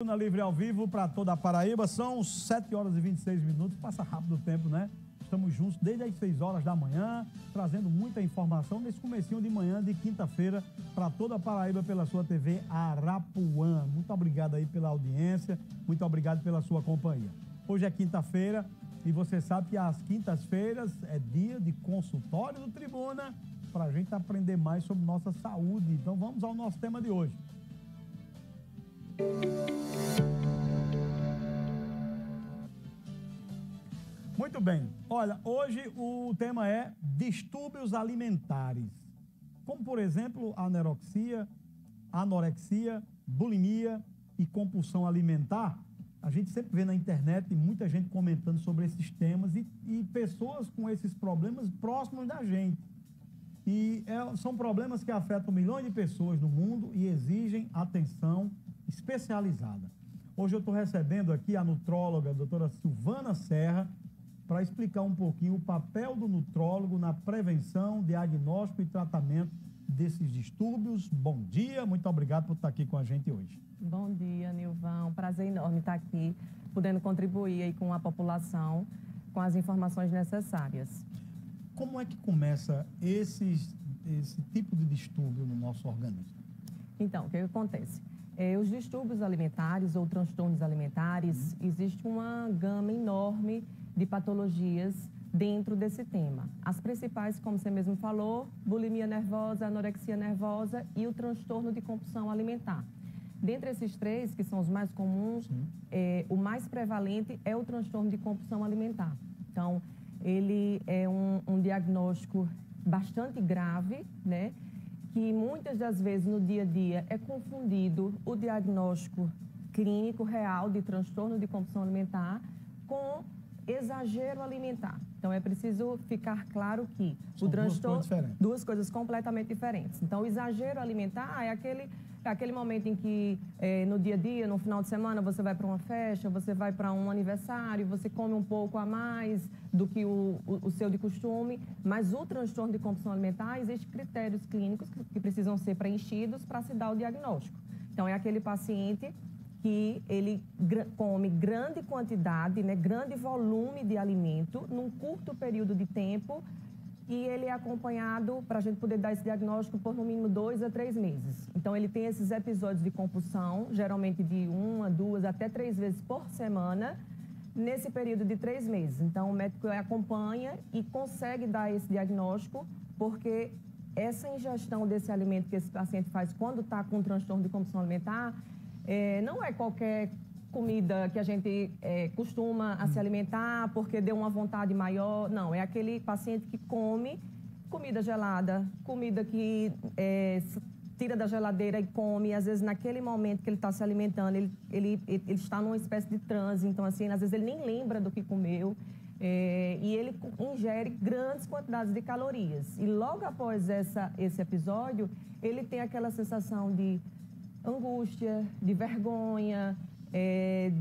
Na Livre ao vivo para toda a Paraíba, são 7 horas e 26 minutos, passa rápido o tempo, né? Estamos juntos desde as 6 horas da manhã, trazendo muita informação nesse comecinho de manhã de quinta-feira para toda a Paraíba pela sua TV Arapuã. Muito obrigado aí pela audiência, muito obrigado pela sua companhia. Hoje é quinta-feira e você sabe que às quintas-feiras é dia de consultório do Tribuna para a gente aprender mais sobre nossa saúde. Então vamos ao nosso tema de hoje. Muito bem. Olha, hoje o tema é distúrbios alimentares, como por exemplo anorexia, bulimia e compulsão alimentar. A gente sempre vê na internet muita gente comentando sobre esses temas e pessoas com esses problemas próximos da gente. São problemas que afetam milhões de pessoas no mundo e exigem atenção especializada. Hoje eu estou recebendo aqui a nutróloga, a doutora Silvana Serra, para explicar um pouquinho o papel do nutrólogo na prevenção, diagnóstico e tratamento desses distúrbios. Bom dia, muito obrigado por estar aqui com a gente hoje. Bom dia, Nilvão. Prazer enorme estar aqui, podendo contribuir aí com a população, com as informações necessárias. Como é que começa esse tipo de distúrbio no nosso organismo? Então, o que acontece? Os distúrbios alimentares ou transtornos alimentares, existe uma gama enorme de patologias dentro desse tema. As principais, como você mesmo falou, bulimia nervosa, anorexia nervosa e o transtorno de compulsão alimentar. Dentre esses três, que são os mais comuns, o mais prevalente é o transtorno de compulsão alimentar. Então, ele é um diagnóstico bastante grave, né? Que muitas das vezes no dia a dia é confundido o diagnóstico clínico real de transtorno de compulsão alimentar com exagero alimentar. Então é preciso ficar claro que são o transtorno duas coisas completamente diferentes. Então o exagero alimentar é aquele momento em que no dia a dia, no final de semana, você vai para uma festa, você vai para um aniversário, você come um pouco a mais do que o seu de costume, mas o transtorno de compulsão alimentar, existem critérios clínicos que precisam ser preenchidos para se dar o diagnóstico. Então é aquele paciente que ele come grande quantidade, né, grande volume de alimento num curto período de tempo e ele é acompanhado, para a gente poder dar esse diagnóstico, por no mínimo 2 a 3 meses. Então, ele tem esses episódios de compulsão, geralmente de 1, 2, até 3 vezes por semana, nesse período de 3 meses. Então, o médico acompanha e consegue dar esse diagnóstico, porque essa ingestão desse alimento que esse paciente faz quando está com transtorno de compulsão alimentar, não é qualquer comida que a gente costuma a se alimentar porque deu uma vontade maior. Não, é aquele paciente que come comida gelada, comida que tira da geladeira e come. Às vezes, naquele momento que ele está se alimentando, ele está numa espécie de transe. Então, assim, às vezes ele nem lembra do que comeu. E ele ingere grandes quantidades de calorias. E logo após esse episódio, ele tem aquela sensação de angústia, de vergonha,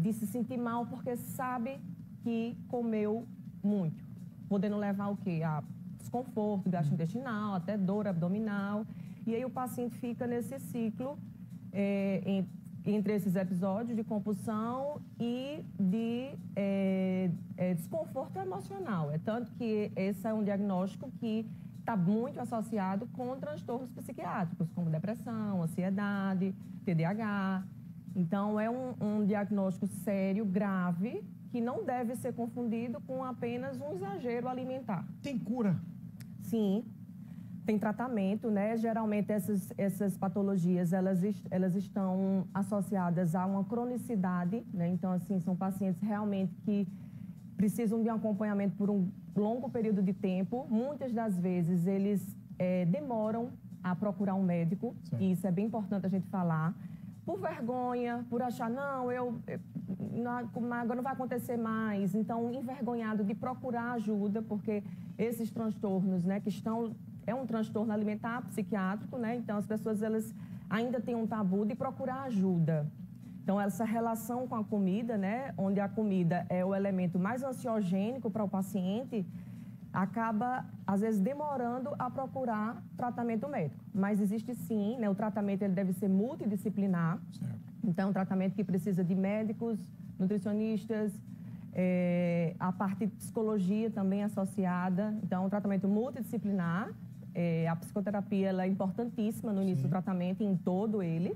de se sentir mal porque sabe que comeu muito, podendo levar o quê? A desconforto gastrointestinal, até dor abdominal. E aí o paciente fica nesse ciclo entre esses episódios de compulsão e de desconforto emocional. É tanto que esse é um diagnóstico que está muito associado com transtornos psiquiátricos, como depressão, ansiedade, TDAH. Então, é um diagnóstico sério, grave, que não deve ser confundido com apenas um exagero alimentar. Tem cura? Sim, tem tratamento, né? Geralmente, essas patologias, elas estão associadas a uma cronicidade, né? Então, assim, são pacientes realmente que precisam de um acompanhamento por um longo período de tempo. Muitas das vezes, eles demoram a procurar um médico, certo. E isso é bem importante a gente falar, por vergonha, por achar, agora não vai acontecer mais. Então, envergonhado de procurar ajuda, porque esses transtornos, né, é um transtorno alimentar psiquiátrico, né? Então, as pessoas, elas ainda têm um tabu de procurar ajuda. Então, essa relação com a comida, né, onde a comida é o elemento mais ansiogênico para o paciente, acaba, às vezes, demorando a procurar tratamento médico. Mas existe sim, né? O tratamento ele deve ser multidisciplinar. Certo. Então, é um tratamento que precisa de médicos, nutricionistas, a parte de psicologia também associada. Então, é um tratamento multidisciplinar. A psicoterapia ela é importantíssima no início do tratamento, em todo ele.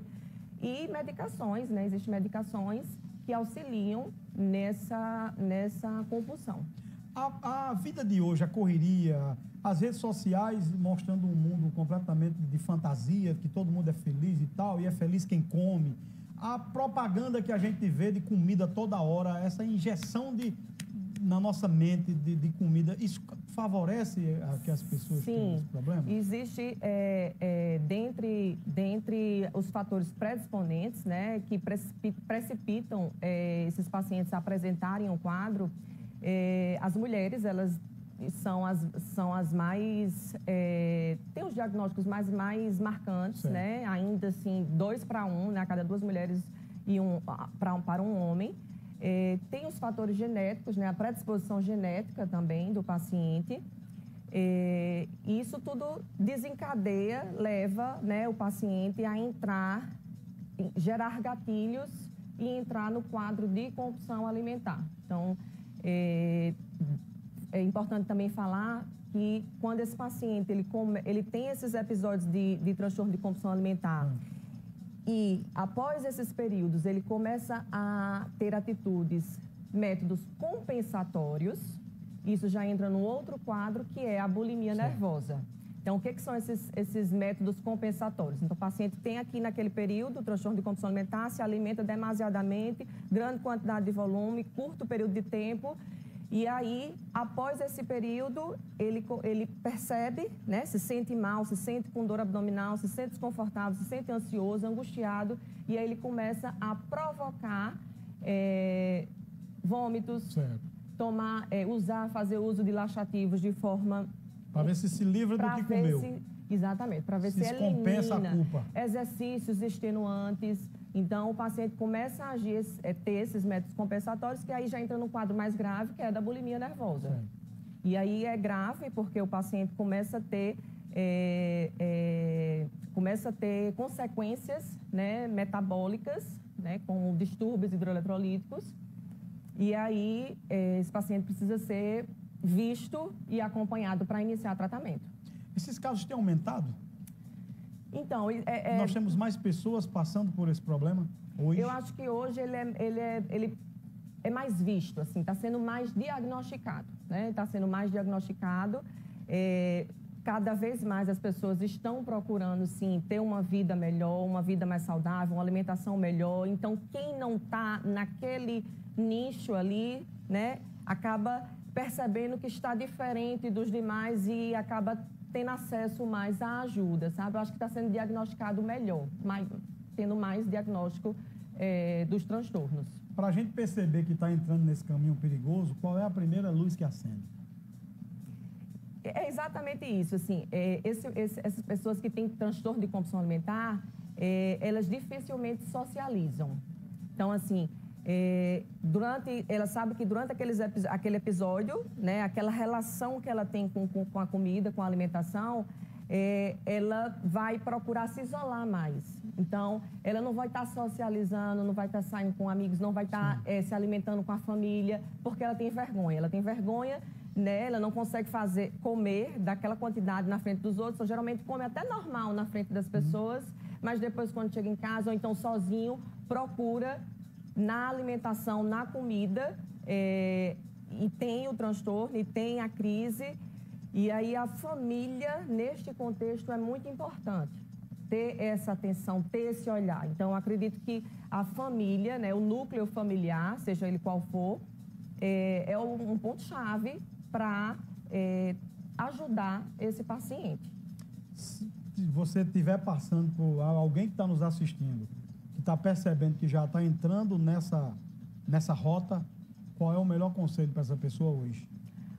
E medicações, né? Existem medicações que auxiliam nessa compulsão. A vida de hoje, a correria, as redes sociais mostrando um mundo completamente de fantasia, que todo mundo é feliz e tal, e é feliz quem come. A propaganda que a gente vê de comida toda hora, essa injeção na nossa mente de comida, isso favorece a que as pessoas tenham esse problema? Sim, existe, dentre os fatores predisponentes, né, que precipitam esses pacientes a apresentarem um quadro, as mulheres, elas são as mais... têm os diagnósticos mais marcantes, né? Ainda assim, 2 para 1, né? A cada 2 mulheres e para um homem. Tem os fatores genéticos, né? A predisposição genética também do paciente. Isso tudo desencadeia, leva, né, o paciente a gerar gatilhos e entrar no quadro de compulsão alimentar. Então, é importante também falar que quando esse paciente ele tem esses episódios de transtorno de compulsão alimentar e após esses períodos ele começa a ter métodos compensatórios, isso já entra no outro quadro que é a bulimia nervosa. Então, o que são esses métodos compensatórios? Então, o paciente tem aqui naquele período o transtorno de compulsão alimentar, se alimenta demasiadamente, grande quantidade de volume, curto período de tempo. E aí, após esse período, ele percebe, né, se sente mal, se sente com dor abdominal, se sente desconfortável, se sente ansioso, angustiado, e aí ele começa a provocar vômitos, fazer uso de laxativos de forma... Para ver se livra do que comeu. Exatamente, para ver se elimina compensa a culpa. Exercícios extenuantes. Então, o paciente começa a ter esses métodos compensatórios, que aí já entra no quadro mais grave, que é da bulimia nervosa. Sim. E aí é grave porque o paciente começa a ter consequências, né, metabólicas, né, com distúrbios hidroeletrolíticos. E aí esse paciente precisa ser visto e acompanhado para iniciar tratamento. Esses casos têm aumentado? Então, nós temos mais pessoas passando por esse problema hoje? Eu acho que hoje ele é mais visto, assim, está sendo mais diagnosticado, né? Está sendo mais diagnosticado. Cada vez mais as pessoas estão procurando, sim, ter uma vida melhor, uma vida mais saudável, uma alimentação melhor. Então, quem não está naquele nicho ali, né, acaba percebendo que está diferente dos demais e acaba tendo acesso mais à ajuda, sabe? Eu acho que está sendo diagnosticado melhor, tendo mais diagnóstico dos transtornos. Para a gente perceber que está entrando nesse caminho perigoso, qual é a primeira luz que acende? É exatamente isso, assim, essas pessoas que têm transtorno de compulsão alimentar, elas dificilmente socializam. Então, assim, ela sabe que durante aquele episódio, né, aquela relação que ela tem com a comida, com a alimentação, ela vai procurar se isolar mais. Então, ela não vai estar socializando, não vai estar saindo com amigos, não vai estar se alimentando com a família, porque ela tem vergonha. Ela tem vergonha, né, ela não consegue comer daquela quantidade na frente dos outros. Então, geralmente come até normal na frente das pessoas, mas depois, quando chega em casa, ou então sozinho, procura na alimentação, na comida, e tem o transtorno, e tem a crise. E aí a família, neste contexto, é muito importante ter essa atenção, ter esse olhar. Então, eu acredito que a família, né, o núcleo familiar, seja ele qual for, é um ponto-chave para ajudar esse paciente. Se você estiver passando por alguém que está nos assistindo, que está percebendo que já está entrando nessa rota, qual é o melhor conselho para essa pessoa hoje?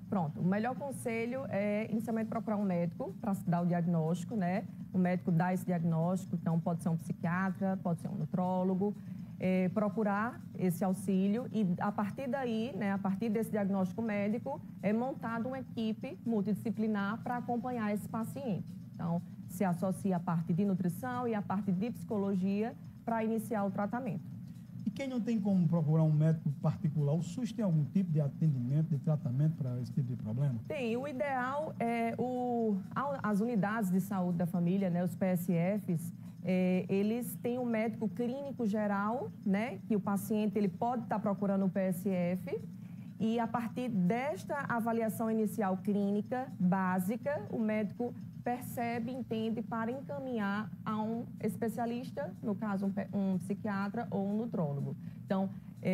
Pronto, o melhor conselho é inicialmente procurar um médico para dar o diagnóstico, né? O médico dá esse diagnóstico, então pode ser um psiquiatra, pode ser um nutrólogo. procurar esse auxílio e, a partir daí, né, a partir desse diagnóstico médico, é montada uma equipe multidisciplinar para acompanhar esse paciente. Então, se associa a parte de nutrição e a parte de psicologia para iniciar o tratamento. E quem não tem como procurar um médico particular, o SUS tem algum tipo de atendimento, de tratamento para esse tipo de problema? Tem. O ideal é as unidades de saúde da família, né, os PSFs, eles têm um médico clínico geral, né, que o paciente ele pode estar procurando o PSF, e a partir desta avaliação inicial clínica básica, o médico percebe, entende para encaminhar a um especialista, no caso um psiquiatra ou um nutrólogo. Então,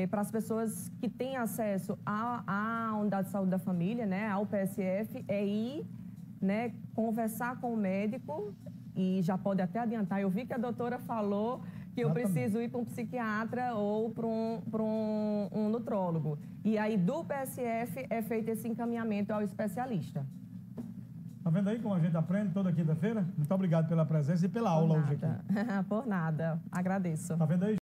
para as pessoas que têm acesso à unidade de saúde da família, né, ao PSF, é ir, né, conversar com o médico. E já pode até adiantar, eu vi que a doutora falou que eu preciso ir para um psiquiatra ou para um nutrólogo. E aí, do PSF, é feito esse encaminhamento ao especialista. Tá vendo aí como a gente aprende toda quinta-feira? Muito obrigado pela presença e pela aula hoje aqui. Por nada. Agradeço. Tá vendo aí?